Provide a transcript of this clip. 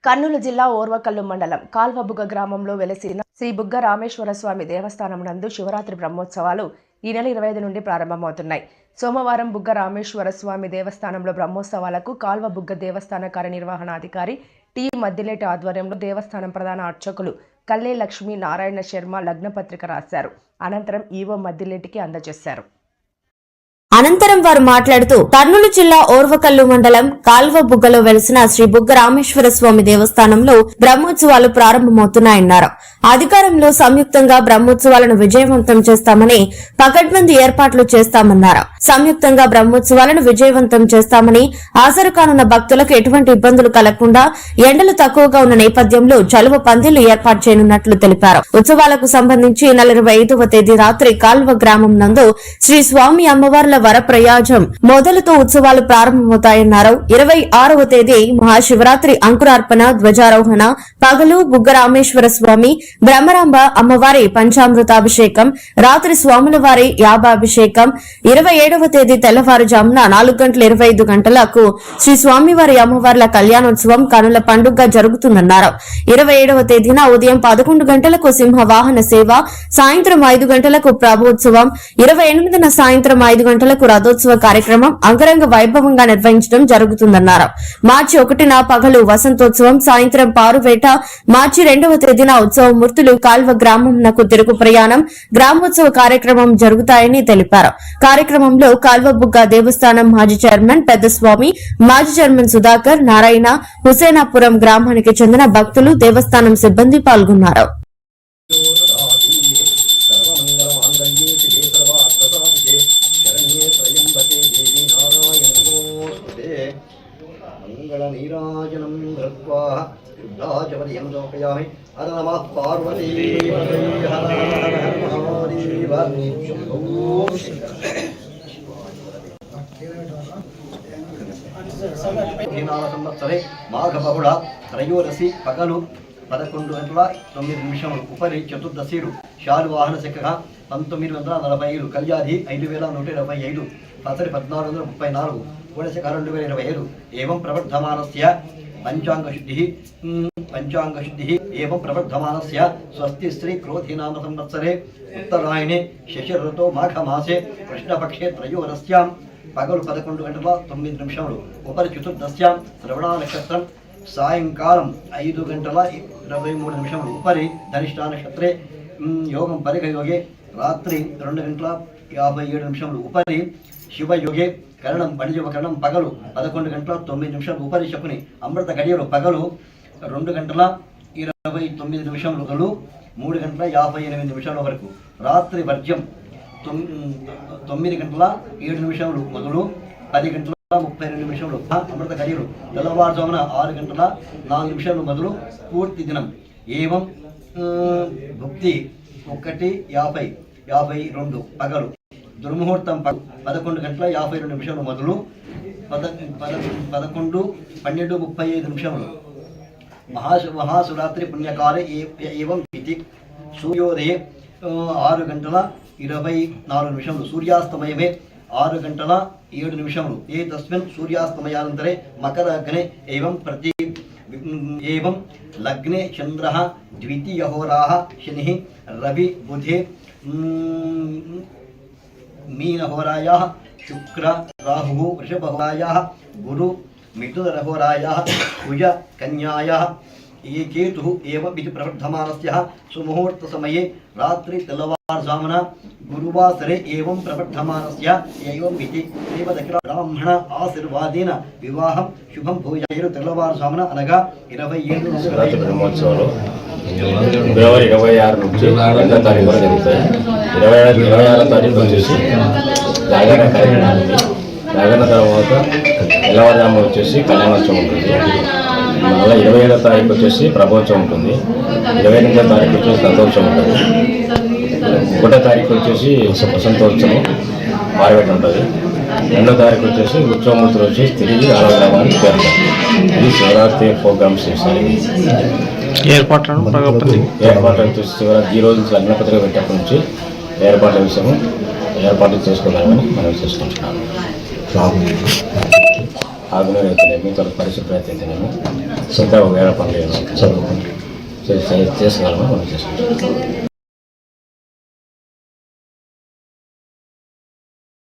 కర్నూలు జిల్లా ఓర్వకల్లు మండలం కాల్వబుగ్గ గ్రామంలో వెలసిన శ్రీ బుగ్గ రామేశ్వర స్వామి దేవస్థానం నందు శివరాత్రి బ్రహ్మోత్సవాలు ఈ నెల 25 నుండి ప్రారంభమవుతున్నాయి. సోమవారం బుగ్గ రామేశ్వర స్వామి దేవస్థానంలో బ్రహ్మోత్సవాలకు కాల్వబుగ్గ దేవస్థాన కార్యనిర్వహణాధికారి టి మద్దిలేటి ఆధ్వర్యంలో దేవస్థానం ప్రధాన అర్చకులు కల్లే లక్ష్మీ నారాయణ శర్మ లగ్నపత్రిక రాశారు. అనంతరం ఈవో మద్దిలేటికి అందజేశారు. అనంతరం వారు మాట్లాడుతూ కర్నూలు జిల్లా ఓర్వకల్లు మండలం కాల్వబుగ్గలో వెలిసిన శ్రీ బుగ్గ రామేశ్వర స్వామి దేవస్థానంలో బ్రహ్మోత్సవాలు ప్రారంభమవుతున్నాయన్నారు. అధికారంలో సంయుక్తంగా బ్రహ్మోత్సవాలను విజయవంతం చేస్తామని పకడ్బందీ ఏర్పాట్లు చేస్తామన్నారు. సంయుక్తంగా బ్రహ్మోత్సవాలను విజయవంతం చేస్తామని ఆసరు కానున్న భక్తులకు ఎటువంటి ఇబ్బందులు కలగకుండా ఎండలు తక్కువగా ఉన్న నేపథ్యంలో చలువ పందిళ్లు ఏర్పాటు చేయనున్నట్లు తెలిపారు. ఉత్సవాలకు సంబంధించి నెల 25వ తేదీ రాత్రి కాల్వ గ్రామం నందు శ్రీ స్వామి అమ్మవార్ల వరప్రయాజం మొదలుతో ఉత్సవాలు ప్రారంభమవుతాయన్నారు. 26వ తేదీ మహాశివరాత్రి అంకురార్పణ ధ్వజారోహణ పగలు బుగ్గ రామేశ్వర స్వామి బ్రహ్మరాంబ అమ్మవారి పంచామృతాభిషేకం రాత్రి స్వాముల వారి యాభాభిషేకం 27వ తేదీ తెల్లవారుజామున 4:25 శ్రీ స్వామివారి అమ్మవార్ల కళ్యాణోత్సవం కనుల పండుగ జరుగుతుందన్నారు. 27వ తేదీన ఉదయం 11 గంటలకు సింహ వాహన సేవ, సాయంత్రం 5 గంటలకు ప్రభోత్సవం, 28న సాయంత్రం 5 గంటలకు రథోత్సవ కార్యక్రమం అంగరంగ వైభవంగా నిర్వహించడం జరుగుతుందన్నారు. మార్చి 1న పగలు వసంతోత్సవం, సాయంత్రం పారువేట, మార్చి 2వ తేదీన ఉత్సవ మూర్తులు కాల్వ గ్రామంనకు తిరుగు ప్రయాణం, గ్రామోత్సవ కార్యక్రమం జరుగుతాయని తెలిపారు. కార్యక్రమంలో కాల్వబుగ్గ దేవస్థానం మాజీ చైర్మన్ పెద్దస్వామి, మాజీ చైర్మన్ సుధాకర్, నారాయణ, హుసేనాపురం గ్రామానికి చెందిన భక్తులు, దేవస్థానం సిబ్బంది పాల్గొన్నారు. నీరాజనం ధృత్వా శుద్ధాచపర్యం లోకయామి. హర నమః పార్వతీ సంవత్సరే మాఘ బహుళ త్రయోదశి పగలు 11:09 ఉపరి చతుర్దశీలు శాలువాహన శక 1947 కళ్యాధి 5125 పసరి 1434 గుణశక 2025 ఏవం ప్రవర్ధమానస్య పంచాంగశుద్ధి ఏవం ప్రవర్ధమానస్య స్వస్తి శ్రీ క్రోధినామ సంవత్సరే ఉత్తరాయణే శశిరతో మాఘమాసే కృష్ణపక్షే త్రయోదశ్యాం పగలు 11:09 ఉపరి చతుర్దశ్యాం శ్రవణ నక్షత్రం సాయంకాలం 5:23 ఉపరి ధనిష్టా నక్షత్రే యోగం పరిగయోగే రాత్రి 2:57 ఉపరి శివయోగే కరణం పణిజవకరణం పగలు 11:09 ఉపరి శకుని అమృత గడియలు పగలు 2:29 మొదలు 3:58 వరకు రాత్రి వర్జ్యం 9:07 మొదలు 10:32 అమృత గడియలు తెల్లవారుజామున 6:04 మొదలు పూర్తి దినం ఏవం భుక్తి 1:52 పగలు దుర్ముహూర్తం 11:52 మొదలు 11:12:35 మహాశివరాత్రి పుణ్యకాలే ఏవం ఇతి సూర్యోదయ 6:24 సూర్యాస్తమయమే 6:07 ఏ తస్మిన్ సూర్యాస్తమయానంతరే మకరగ్నే ఏవం లగ్నే చంద్రః ద్వితీయహోరాః శనిః రవి బుధే మీనహోరాయాః శుక్ర రాహుః వృషభహోరాయాః గురు మిథునహోరాయాః కుజ కన్యాయాః ये केतुः एवं इति प्रवर्धमानस्य सुमुहूर्त समये रात्रि तेलवारुजामुन गुरुवासरे एवं प्रवर्धमानस्य एवं इति देवदखिल ब्राह्मण आशीर्वादेन विवाहं शुभं भूयायु तेलवारुजामुन అనగా 27 బ్రహ్మోత్సవాలు ఫిబ్రవరి 26 నుంచి 2వ తారీఖు వరకు జరుగుతాయి. 26వ తారీఖు వచ్చేసి జాగరణ కార్యక్రమం ఉంది. జాగరణ తర్వాత తెల్లవారుజామున వచ్చేసి కళ్యాణోత్సవం ఉంటుంది. మళ్ళీ 27వ తారీఖు వచ్చేసి ప్రభోత్సవం ఉంటుంది. 28వ తారీఖు వచ్చేసి రథోత్సవం ఉంటుంది. 1వ తారీఖు వచ్చేసి వసంతోత్సవం పారవేట ఉంటుంది. 2వ తారీఖు వచ్చేసి ఉత్సవమూర్తులు వచ్చేసి తిరిగి ఆలగ్రామానికి చేరుతారు. ఇది శివరాత్రి ప్రోగ్రామ్స్ చేస్తారు. ఏర్పాట్లు వచ్చేసి శివరాత్రి ఈ రోజు లగ్నపత్రిక పెట్టేప్పటి నుంచి ఏర్పాట్ల విషయము ఏర్పాట్లు చేసుకోవాలని మనం చేసుకుంటున్నాము. ఆగ్నేయ అయితేనేమి తొలి పరిశుభ్రత అయితేనేమి సొంత వేరే పనులు చదువుకుంటాం చేసుకోవాలని మనం చేసుకుంటాం.